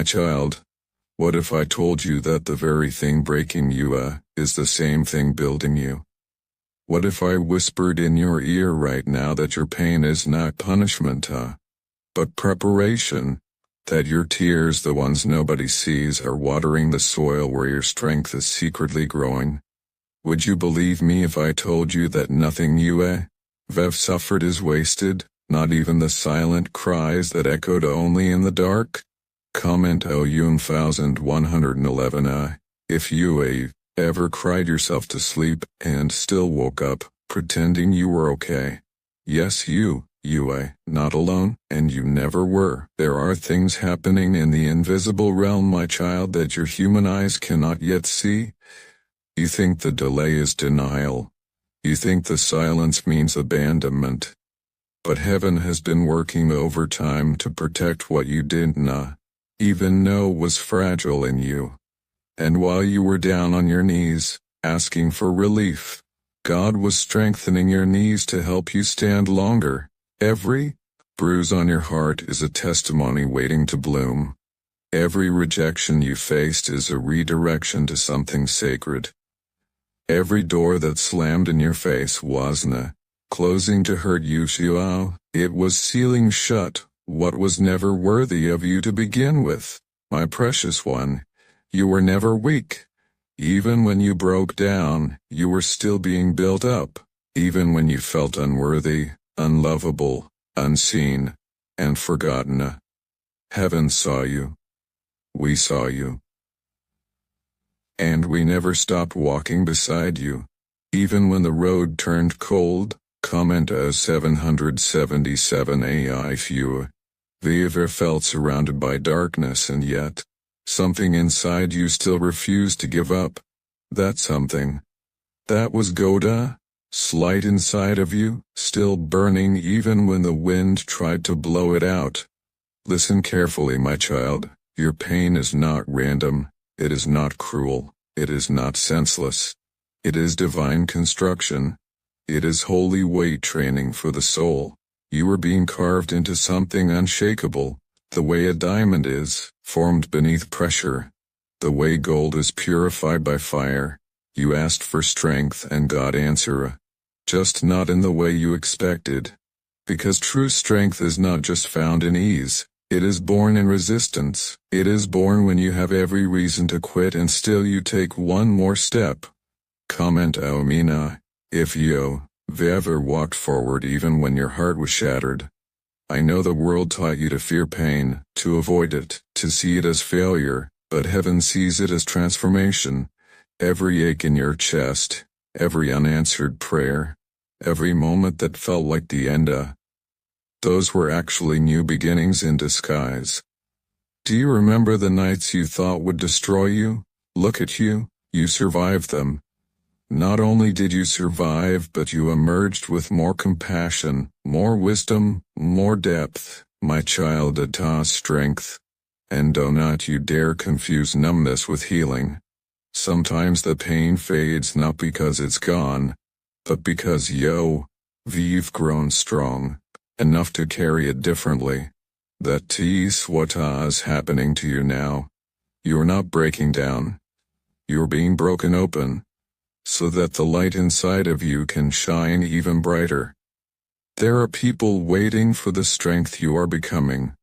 child, what if I told you that the very thing breaking you is the same thing building you? What if I whispered in your ear right now that your pain is not punishment, but preparation, that your tears, the ones nobody sees, are watering the soil where your strength is secretly growing? Would you believe me if I told you that nothing you have suffered is wasted, not even the silent cries that echoed only in the dark? Comment OU 1111 if you ever cried yourself to sleep and still woke up, pretending you were okay. Yes, you not alone, and you never were. There are things happening in the invisible realm, my child, that your human eyes cannot yet see. You think the delay is denial. You think the silence means abandonment. But heaven has been working overtime to protect what you didn't even know was fragile in you. And while you were down on your knees, asking for relief, God was strengthening your knees to help you stand longer. Every bruise on your heart is a testimony waiting to bloom. Every rejection you faced is a redirection to something sacred. Every door that slammed in your face wasn't closing to hurt you, it was sealing shut what was never worthy of you to begin with. My precious one, you were never weak. Even when you broke down, you were still being built up. Even when you felt unworthy, unlovable, unseen, and forgotten, heaven saw you. We saw you. And we never stopped walking beside you. Even when the road turned cold. Comment 777 if you ever felt surrounded by darkness and yet something inside you still refused to give up. That something. That was Goda, slight inside of you, still burning even when the wind tried to blow it out. Listen carefully, my child. Your pain is not random. It is not cruel. It is not senseless. It is divine construction. It is holy weight training for the soul. You are being carved into something unshakable, the way a diamond is, formed beneath pressure. The way gold is purified by fire. You asked for strength and God answered. Just not in the way you expected. Because true strength is not just found in ease. It is born in resistance. It is born when you have every reason to quit and still you take one more step. Comment Omina. If you ever walked forward even when your heart was shattered. I know the world taught you to fear pain, to avoid it, to see it as failure, but heaven sees it as transformation. Every ache in your chest, every unanswered prayer, every moment that felt like the end, those were actually new beginnings in disguise. Do you remember the nights you thought would destroy you? Look at you, you survived them. Not only did you survive, but you emerged with more compassion, more wisdom, more depth, my child, strength. And do not you dare confuse numbness with healing. Sometimes the pain fades not because it's gone, but because you've grown strong, enough to carry it differently. That is what is happening to you now. You're not breaking down. You're being broken open. So that the light inside of you can shine even brighter. There are people waiting for the strength you are becoming.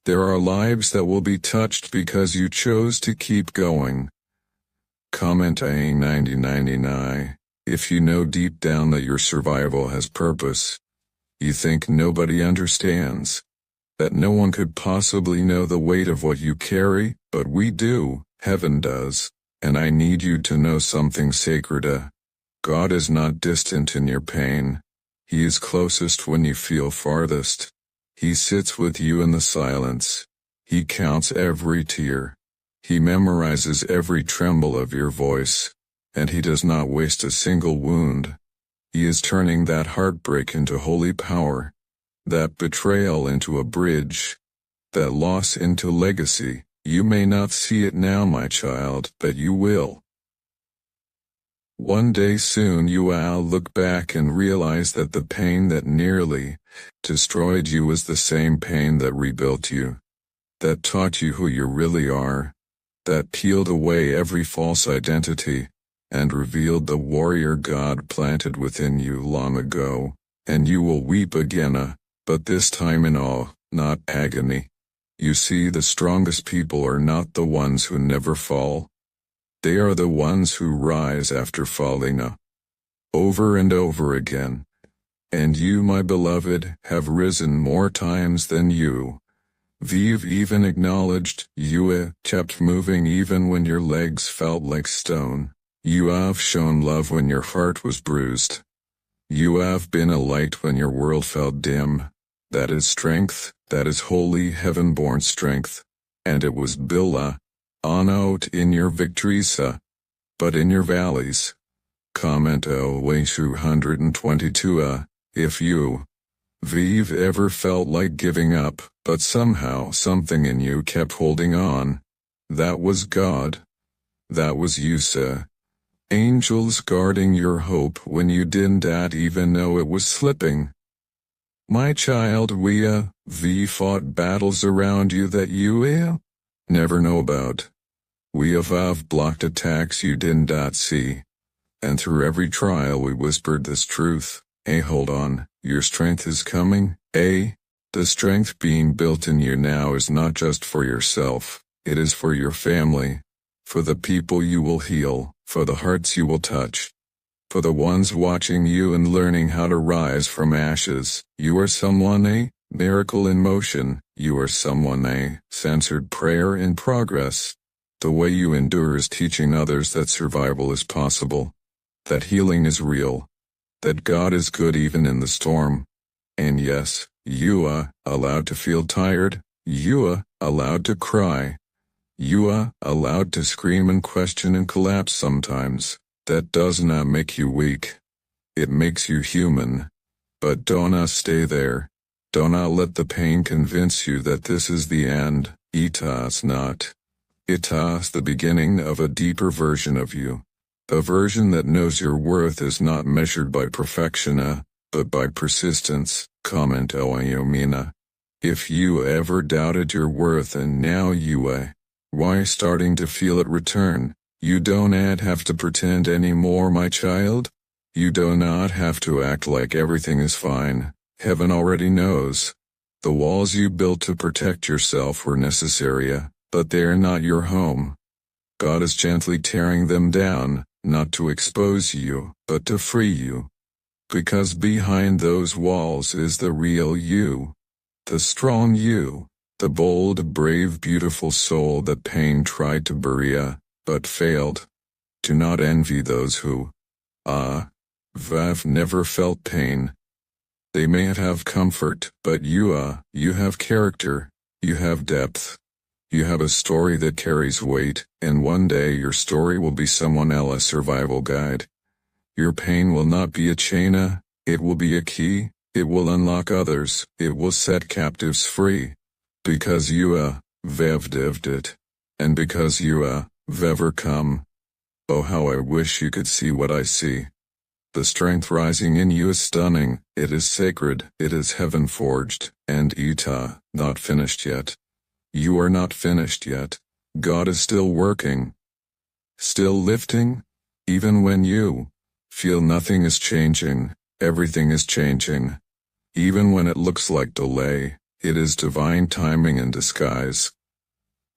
There are lives that will be touched because you chose to keep going. Comment A9099. If you know deep down that your survival has purpose, you think nobody understands, that no one could possibly know the weight of what you carry, but we do, heaven does. And I need you to know something sacred. God is not distant in your pain. He is closest when you feel farthest. He sits with you in the silence. He counts every tear. He memorizes every tremble of your voice. And he does not waste a single wound. He is turning that heartbreak into holy power. That betrayal into a bridge. That loss into legacy. You may not see it now, my child, but you will. One day soon you will look back and realize that the pain that nearly destroyed you was the same pain that rebuilt you. that taught you who you really are, that peeled away every false identity, and revealed the warrior God planted within you long ago, and you will weep again, but this time in awe, not agony. You see, the strongest people are not the ones who never fall. They are the ones who rise after falling, over and over again. And you, my beloved, have risen more times than you. We've even acknowledged you kept moving even when your legs felt like stone. You have shown love when your heart was bruised. You have been a light when your world felt dim. That is strength, that is holy heaven-born strength. And it was built not in your victories, but in your valleys. Comment 222 If we've ever felt like giving up, but somehow something in you kept holding on. That was God. That was you, sir. Angels guarding your hope when you didn't even know it was slipping. My child, we fought battles around you that you never know about. We have blocked attacks you didn't see. And through every trial we whispered this truth. Hold on, your strength is coming. The strength being built in you now is not just for yourself, it is for your family, for the people you will heal, for the hearts you will touch, for the ones watching you and learning how to rise from ashes. You are someone, miracle in motion. You are someone, censored prayer in progress. The way you endure is teaching others that survival is possible, that healing is real, that God is good even in the storm. And yes, you are allowed to feel tired, you are allowed to cry, you are allowed to scream and question and collapse sometimes. That does not make you weak. It makes you human. But do not stay there. Do not let the pain convince you that this is the end. It is not. It is the beginning of a deeper version of you. A version that knows your worth is not measured by perfection, but by persistence. Comment Oyomina. If you ever doubted your worth and now you why starting to feel it return, you don't have to pretend anymore, my child. You do not have to act like everything is fine. Heaven already knows. The walls you built to protect yourself were necessary, but they are not your home. God is gently tearing them down, not to expose you, but to free you. Because behind those walls is the real you. The strong you. The bold, brave, beautiful soul that pain tried to bury, but failed. Do not envy those who, have never felt pain. They may have comfort, but you have character, you have depth. You have a story that carries weight, and one day your story will be someone else's survival guide. Your pain will not be a chain, it will be a key, it will unlock others, it will set captives free. Because you have lived it, and because you have overcome. Oh, how I wish you could see what I see. The strength rising in you is stunning, it is sacred, it is heaven-forged, and not finished yet. You are not finished yet. God is still working. Still lifting. Even when you feel nothing is changing, everything is changing. Even when it looks like delay, it is divine timing in disguise.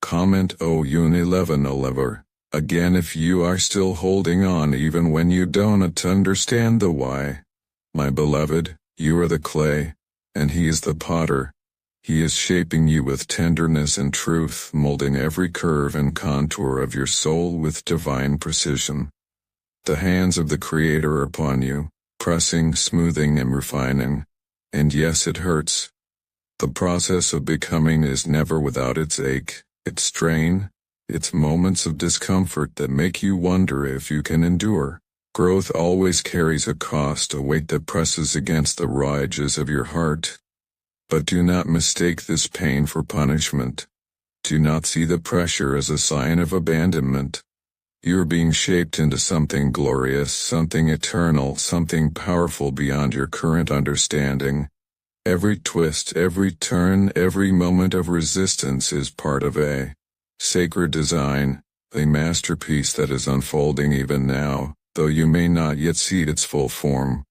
Comment Oyun1111. Again, if you are still holding on even when you don't understand the why. My beloved, you are the clay, and he is the potter. He is shaping you with tenderness and truth, molding every curve and contour of your soul with divine precision. The hands of the Creator are upon you, pressing, smoothing, and refining. And yes, it hurts. The process of becoming is never without its ache, its strain, its moments of discomfort that make you wonder if you can endure. Growth always carries a cost, a weight that presses against the raw edges of your heart. But do not mistake this pain for punishment. Do not see the pressure as a sign of abandonment. You're being shaped into something glorious, something eternal, something powerful beyond your current understanding. Every twist, every turn, every moment of resistance is part of a sacred design, a masterpiece that is unfolding even now, though you may not yet see its full form.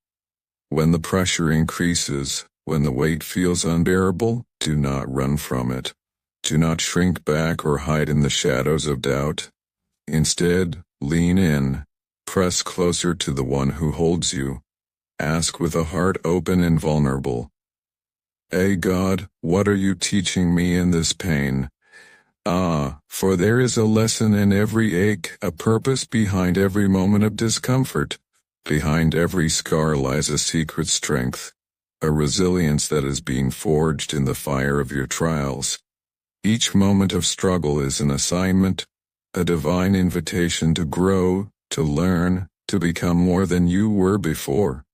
When the pressure increases, when the weight feels unbearable, do not run from it. Do not shrink back or hide in the shadows of doubt. Instead, lean in, press closer to the one who holds you. Ask with a heart open and vulnerable. God, what are you teaching me in this pain? For there is a lesson in every ache, a purpose behind every moment of discomfort. Behind every scar lies a secret strength, a resilience that is being forged in the fire of your trials. Each moment of struggle is an assignment, a divine invitation to grow, to learn, to become more than you were before.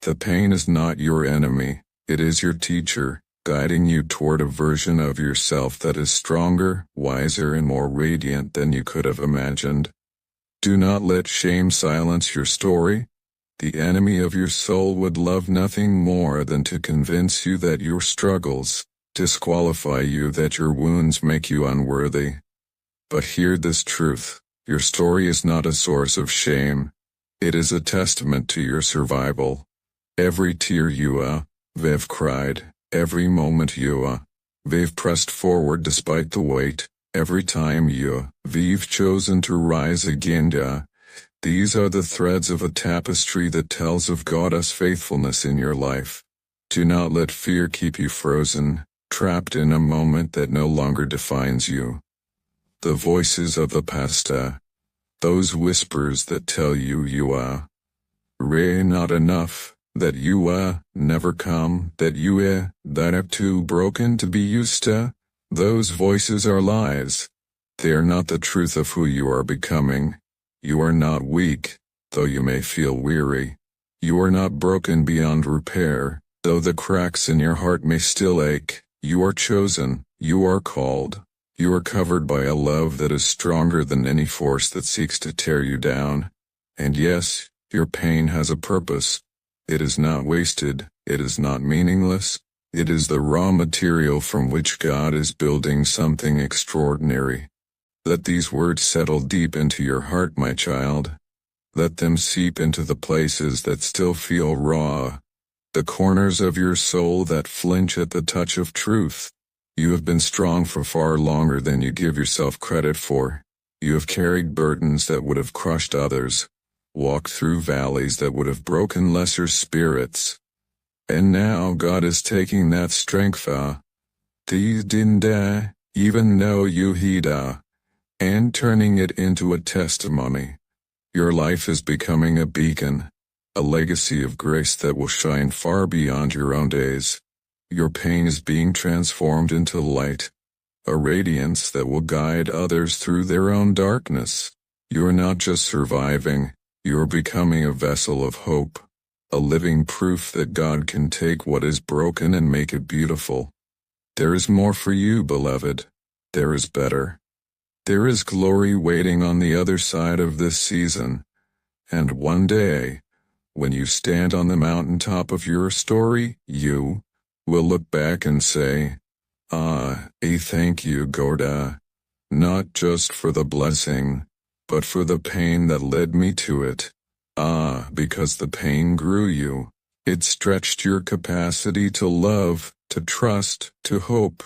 The pain is not your enemy, it is your teacher, guiding you toward a version of yourself that is stronger, wiser, and more radiant than you could have imagined. Do not let shame silence your story. The enemy of your soul would love nothing more than to convince you that your struggles disqualify you, that your wounds make you unworthy. But hear this truth, your story is not a source of shame. It is a testament to your survival. Every tear you've cried, every you've pressed forward despite the weight, every time you've chosen to rise again, these are the threads of a tapestry that tells of God's faithfulness in your life. Do not let fear keep you frozen, trapped in a moment that no longer defines you. The voices of the past, those whispers that tell you are not enough, that you never come, that that are too broken to be used to, those voices are lies. They are not the truth of who you are becoming. You are not weak, though you may feel weary. You are not broken beyond repair, though the cracks in your heart may still ache. You are chosen, you are called. You are covered by a love that is stronger than any force that seeks to tear you down. And yes, your pain has a purpose. It is not wasted, it is not meaningless, it is the raw material from which God is building something extraordinary. Let these words settle deep into your heart, my child. Let them seep into the places that still feel raw, the corners of your soul that flinch at the touch of truth. You have been strong for far longer than you give yourself credit for. You have carried burdens that would have crushed others, walked through valleys that would have broken lesser spirits. And now God is taking that strength, even though you and turning it into a testimony. Your life is becoming a beacon, a legacy of grace that will shine far beyond your own days. Your pain is being transformed into light, a radiance that will guide others through their own darkness. You are not just surviving, you are becoming a vessel of hope, a living proof that God can take what is broken and make it beautiful. There is more for you, beloved. There is better. There is glory waiting on the other side of this season. And one day, when you stand on the mountaintop of your story, you will look back and say, thank you, God, not just for the blessing, but for the pain that led me to it. Because the pain grew you. It stretched your capacity to love, to trust, to hope.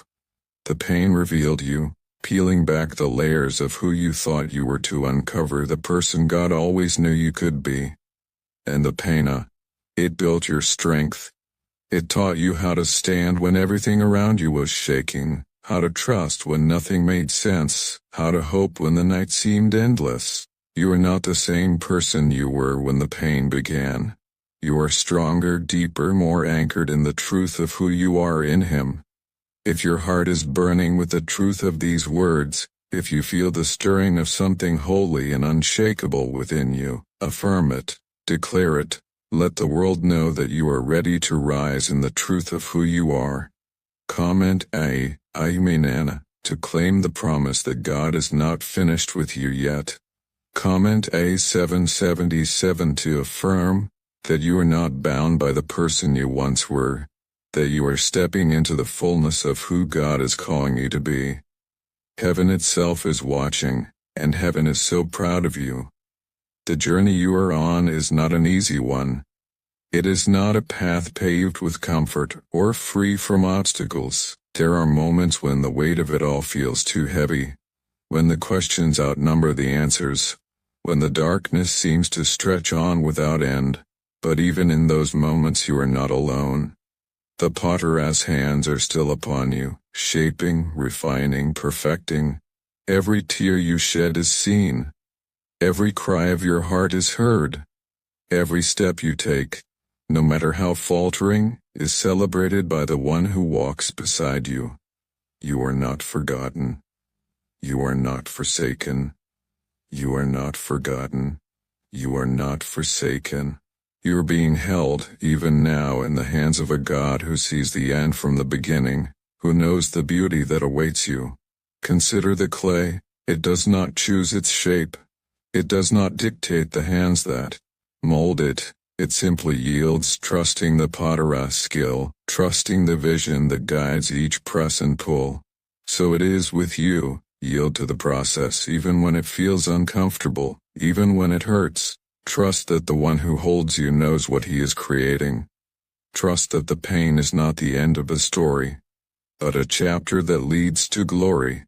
The pain revealed you, peeling back the layers of who you thought you were to uncover the person God always knew you could be. And the pain, it built your strength. It taught you how to stand when everything around you was shaking, how to trust when nothing made sense, how to hope when the night seemed endless. You are not the same person you were when the pain began. You are stronger, deeper, more anchored in the truth of who you are in Him. If your heart is burning with the truth of these words, if you feel the stirring of something holy and unshakable within you, affirm it, declare it, let the world know that you are ready to rise in the truth of who you are. Comment Amen to claim the promise that God is not finished with you yet. Comment A777 to affirm that you are not bound by the person you once were. that you are stepping into the fullness of who God is calling you to be. Heaven itself is watching, and heaven is so proud of you. The journey you are on is not an easy one. It is not a path paved with comfort or free from obstacles. There are moments when the weight of it all feels too heavy, when the questions outnumber the answers, when the darkness seems to stretch on without end. But even in those moments you are not alone. The potter's hands are still upon you, shaping, refining, perfecting. Every tear you shed is seen. Every cry of your heart is heard. Every step you take, no matter how faltering, is celebrated by the one who walks beside you. You are not forgotten. You are not forsaken. You are not forgotten. You are not forsaken. You are being held, even now, in the hands of a God who sees the end from the beginning, who knows the beauty that awaits you. Consider the clay. It does not choose its shape. It does not dictate the hands that mold it. It simply yields, trusting the potter's skill, trusting the vision that guides each press and pull. So it is with you. Yield to the process even when it feels uncomfortable, even when it hurts. Trust that the one who holds you knows what he is creating. Trust that the pain is not the end of the story, but a chapter that leads to glory.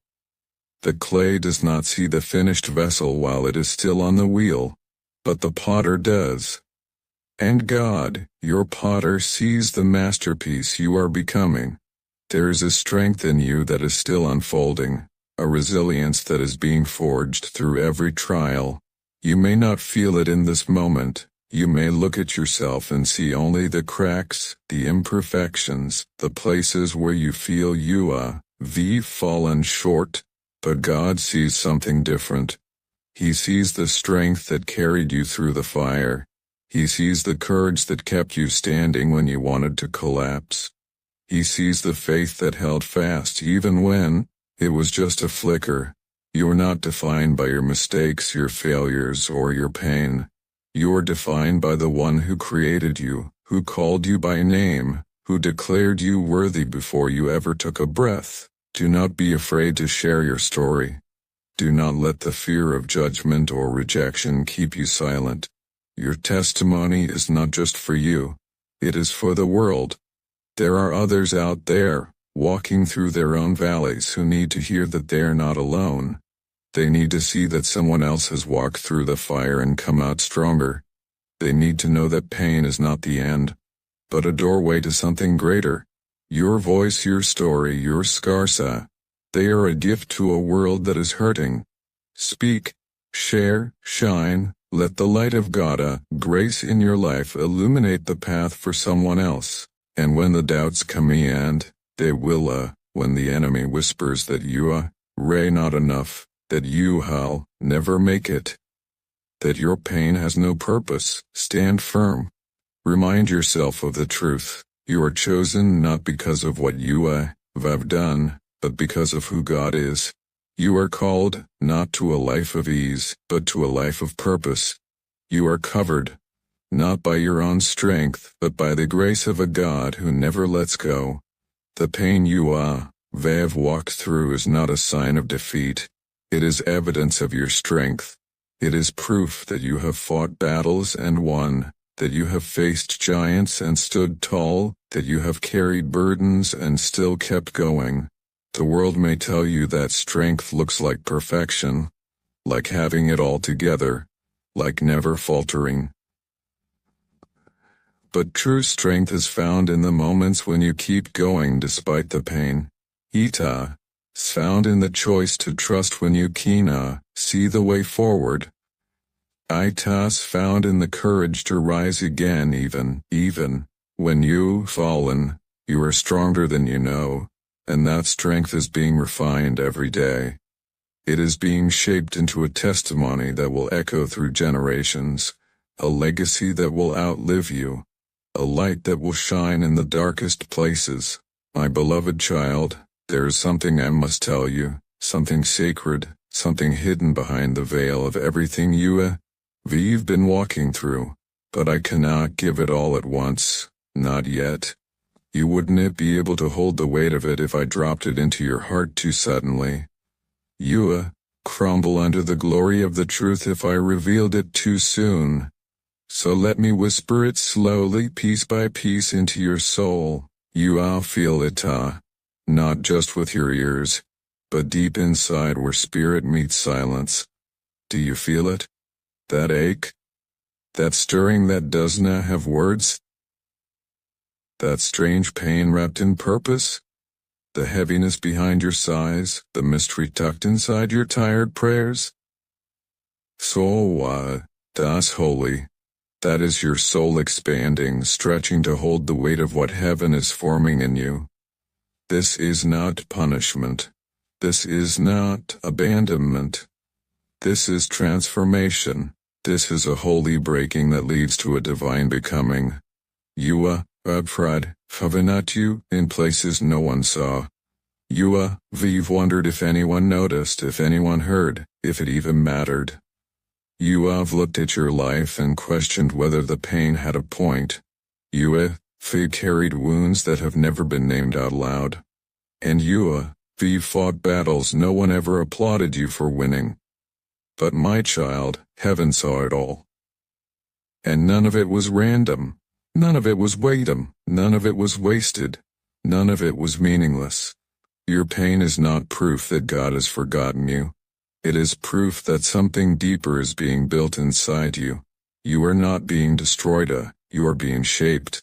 The clay does not see the finished vessel while it is still on the wheel, but the potter does. And God, your potter, sees the masterpiece you are becoming. There is a strength in you that is still unfolding, a resilience that is being forged through every trial. You may not feel it in this moment. You may look at yourself and see only the cracks, the imperfections, the places where you feel you have fallen short. But God sees something different. He sees the strength that carried you through the fire. He sees the courage that kept you standing when you wanted to collapse. He sees the faith that held fast even when it was just a flicker. You are not defined by your mistakes, your failures, or your pain. You are defined by the one who created you, who called you by name, who declared you worthy before you ever took a breath. Do not be afraid to share your story. Do not let the fear of judgment or rejection keep you silent. Your testimony is not just for you. It is for the world. There are others out there, walking through their own valleys, who need to hear that they are not alone. They need to see that someone else has walked through the fire and come out stronger. They need to know that pain is not the end, but a doorway to something greater. Your voice, your story, your scars, they are a gift to a world that is hurting. Speak, share, shine, let the light of God, grace in your life illuminate the path for someone else. And when the doubts come and they will, when the enemy whispers that you, ray not enough, that you'll never make it, that your pain has no purpose, stand firm. Remind yourself of the truth. You are chosen not because of what you have done, but because of who God is. You are called not to a life of ease, but to a life of purpose. You are covered, not by your own strength, but by the grace of a God who never lets go. The pain you have walked through is not a sign of defeat. It is evidence of your strength. It is proof that you have fought battles and won, that you have faced giants and stood tall, that you have carried burdens and still kept going. The world may tell you that strength looks like perfection, like having it all together, like never faltering. But true strength is found in the moments when you keep going despite the pain. Ita is found in the choice to trust when you can see the way forward. Ita is found in the courage to rise again even when you've fallen. You are stronger than you know, and that strength is being refined every day. It is being shaped into a testimony that will echo through generations, a legacy that will outlive you, a light that will shine in the darkest places. My beloved child, there is something I must tell you, something sacred, something hidden behind the veil of everything you've been walking through, but I cannot give it all at once, not yet. You wouldn't be able to hold the weight of it if I dropped it into your heart too suddenly. You crumble under the glory of the truth if I revealed it too soon. So let me whisper it slowly, piece by piece, into your soul. You feel it, not just with your ears, but deep inside where spirit meets silence. Do you feel it? That ache? That stirring that doesn't have words? That strange pain wrapped in purpose? The heaviness behind your sighs, the mystery tucked inside your tired prayers? So, das holy. That is your soul expanding, stretching to hold the weight of what heaven is forming in you. This is not punishment. This is not abandonment. This is transformation. This is a holy breaking that leads to a divine becoming. You, pride, covenant you, in places no one saw. You've wondered if anyone noticed, if anyone heard, if it even mattered. You've looked at your life and questioned whether the pain had a point. You've carried wounds that have never been named out loud. And you've fought battles no one ever applauded you for winning. But my child, heaven saw it all. And none of it was random. None of it was none of it was wasted. None of it was meaningless. Your pain is not proof that God has forgotten you. It is proof that something deeper is being built inside you. You are not being destroyed, you are being shaped.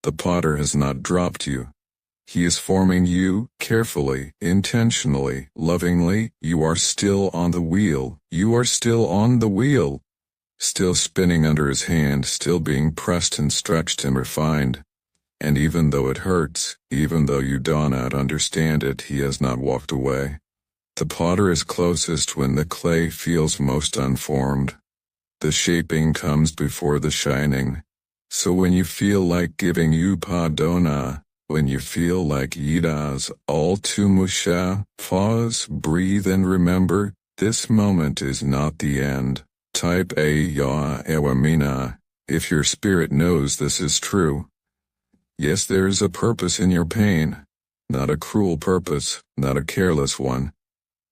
The potter has not dropped you. He is forming you, carefully, intentionally, lovingly. You are still on the wheel. You are still on the wheel. Still spinning under his hand, still being pressed and stretched and refined. And even though it hurts, even though you do not understand it, he has not walked away. The potter is closest when the clay feels most unformed. The shaping comes before the shining. So when you feel like giving you padona, when you feel like yidas all to musha, pause, breathe and remember, this moment is not the end. Type A ya ewamina, if your spirit knows this is true. Yes, there is a purpose in your pain. Not a cruel purpose, not a careless one.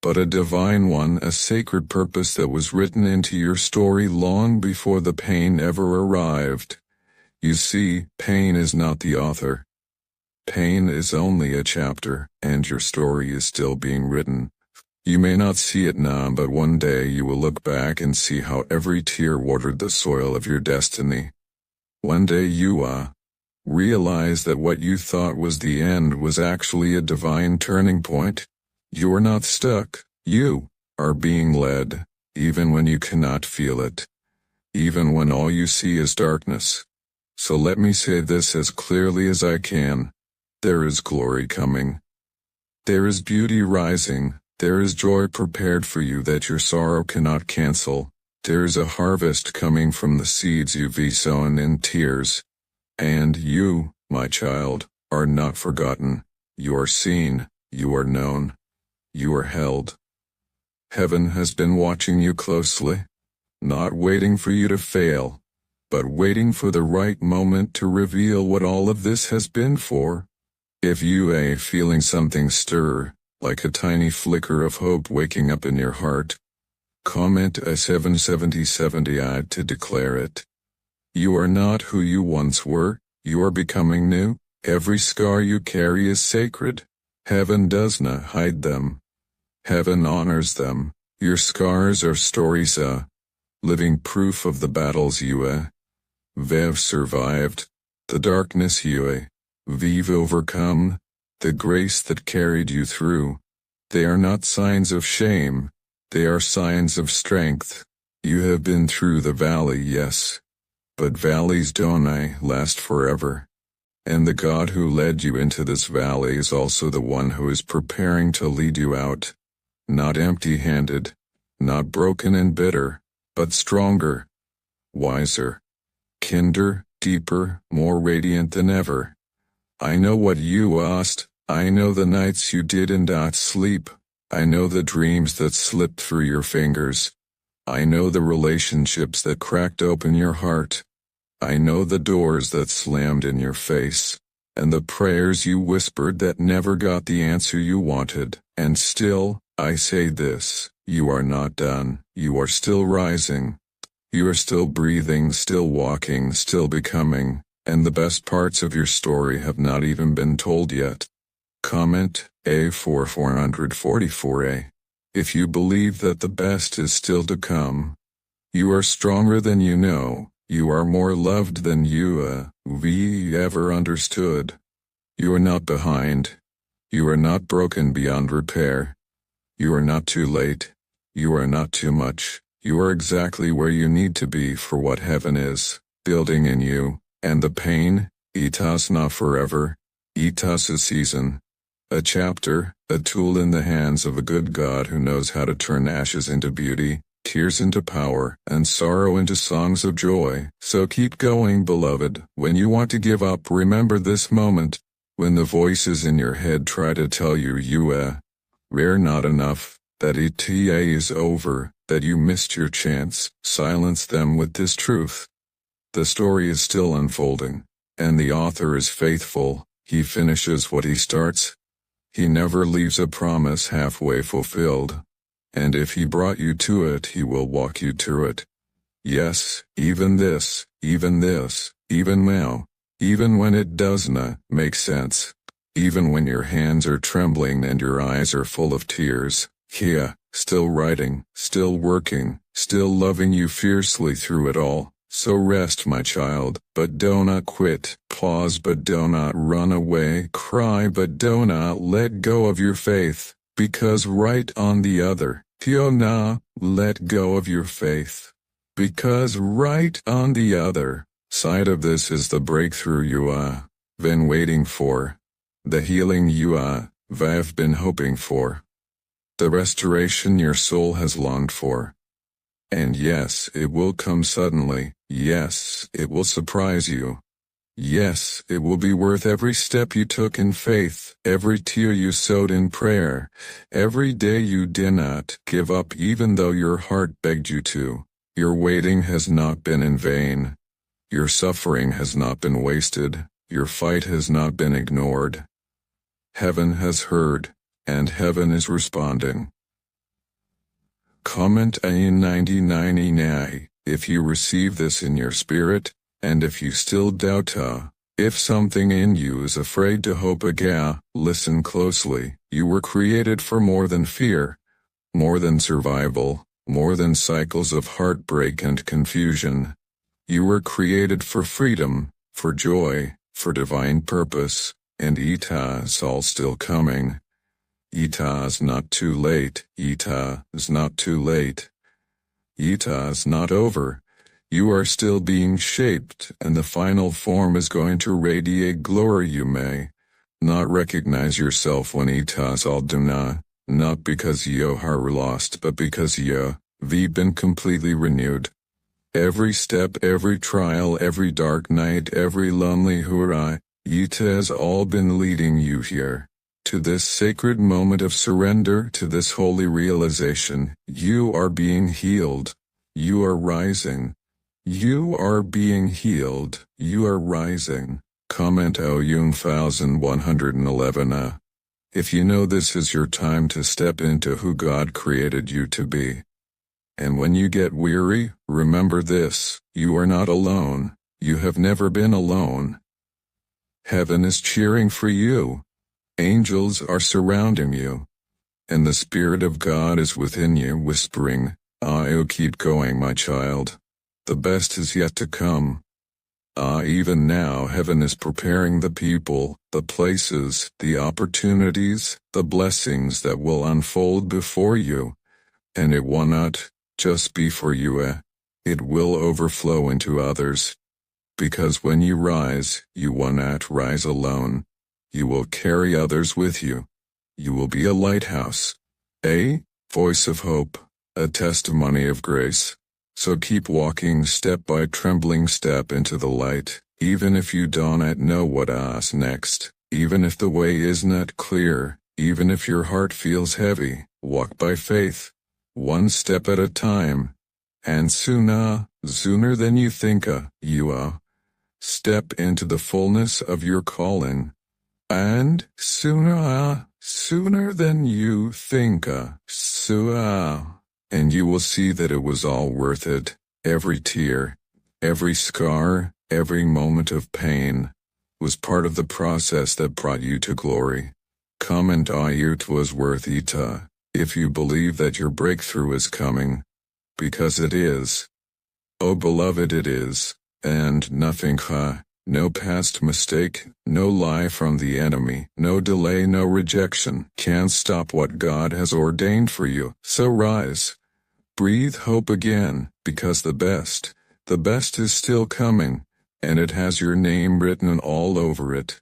But a divine one, a sacred purpose that was written into your story long before the pain ever arrived. You see, pain is not the author. Pain is only a chapter, and your story is still being written. You may not see it now, but one day you will look back and see how every tear watered the soil of your destiny. One day you, realize that what you thought was the end was actually a divine turning point. You are not stuck. You are being led, even when you cannot feel it. Even when all you see is darkness. So let me say this as clearly as I can. There is glory coming. There is beauty rising. There is joy prepared for you that your sorrow cannot cancel. There is a harvest coming from the seeds you've sown in tears. And you, my child, are not forgotten. You are seen. You are known. You are held. Heaven has been watching you closely, not waiting for you to fail, but waiting for the right moment to reveal what all of this has been for. If you are feeling something stir, like a tiny flicker of hope waking up in your heart, comment a 77070 to declare it. You are not who you once were, you are becoming new. Every scar you carry is sacred. Heaven does not hide them. Heaven honors them. Your scars are stories, living proof of the battles you, have survived, the darkness you, have overcome, the grace that carried you through. They are not signs of shame, they are signs of strength. You have been through the valley, yes, but valleys don't last forever. And the God who led you into this valley is also the one who is preparing to lead you out. Not empty-handed, not broken and bitter, but stronger, wiser, kinder, deeper, more radiant than ever. I know what you asked. I know the nights you did not sleep. I know the dreams that slipped through your fingers. I know the relationships that cracked open your heart. I know the doors that slammed in your face. and the prayers you whispered that never got the answer you wanted. And still, I say this, you are not done. You are still rising. You are still breathing, still walking, still becoming, and the best parts of your story have not even been told yet. Comment A for 444A. If you believe that the best is still to come, you are stronger than you know. You are more loved than you ever understood. You are not behind. You are not broken beyond repair. You are not too late. You are not too much. You are exactly where you need to be for what heaven is building in you. And the pain, itas not forever, itas a season. A chapter, a tool in the hands of a good God who knows how to turn ashes into beauty, tears into power, and sorrow into songs of joy. So keep going, beloved. When you want to give up, remember this moment. When the voices in your head try to tell you we're not enough, that ETA is over, that you missed your chance, silence them with this truth. The story is still unfolding, and the author is faithful. He finishes what he starts. He never leaves a promise halfway fulfilled. And if he brought you to it, he will walk you through it. Yes, even this, even now, even when it does not make sense, even when your hands are trembling and your eyes are full of tears, still writing, still working, still loving you fiercely through it all. So rest, my child, but do not quit, pause but do not run away, cry but do not let go of your faith, because right on the other, let go of your faith, because right on the other side of this is the breakthrough you been waiting for, the healing you have been hoping for, the restoration your soul has longed for. And yes, it will come suddenly. Yes, it will surprise you. Yes, it will be worth every step you took in faith, every tear you sowed in prayer, every day you did not give up even though your heart begged you to. Your waiting has not been in vain. Your suffering has not been wasted. Your fight has not been ignored. Heaven has heard, and heaven is responding. Comment A99E. If you receive this in your spirit, and if you still doubt, if something in you is afraid to hope again, listen closely. You were created for more than fear, more than survival, more than cycles of heartbreak and confusion. You were created for freedom, for joy, for divine purpose, and Ita is all still coming. Ita is not too late. Ita is not too late. Ita is not over. You are still being shaped, and the final form is going to radiate glory. You may not recognize yourself when Ita is all done, not because you are lost, but because you've been completely renewed. Every step, every trial, every dark night, every lonely hurrah, Ita has all been leading you here. To this sacred moment of surrender, to this holy realization, you are being healed. You are rising. You are being healed. You are rising. Comment O1111. If you know this is your time to step into who God created you to be. And when you get weary, remember this, you are not alone. You have never been alone. Heaven is cheering for you. Angels are surrounding you, and the Spirit of God is within you whispering, keep going, my child. The best is yet to come. Even now heaven is preparing the people, the places, the opportunities, the blessings that will unfold before you. And it will not just be for you, it will overflow into others. Because when you rise, you will not rise alone. You will carry others with you. You will be a lighthouse, a voice of hope, a testimony of grace. So keep walking step by trembling step into the light, even if you do not know what's next, even if the way is not clear, even if your heart feels heavy, walk by faith, one step at a time. And sooner than you think, you Step into the fullness of your calling. And sooner than you think, and you will see that it was all worth it. Every tear, every scar, every moment of pain was part of the process that brought you to glory. Come and it was worth it, if you believe that your breakthrough is coming, because it is. Oh beloved, it is, and nothing, no past mistake, no lie from the enemy, no delay, no rejection can stop what God has ordained for you. So rise. Breathe hope again, because the best is still coming, and it has your name written all over it.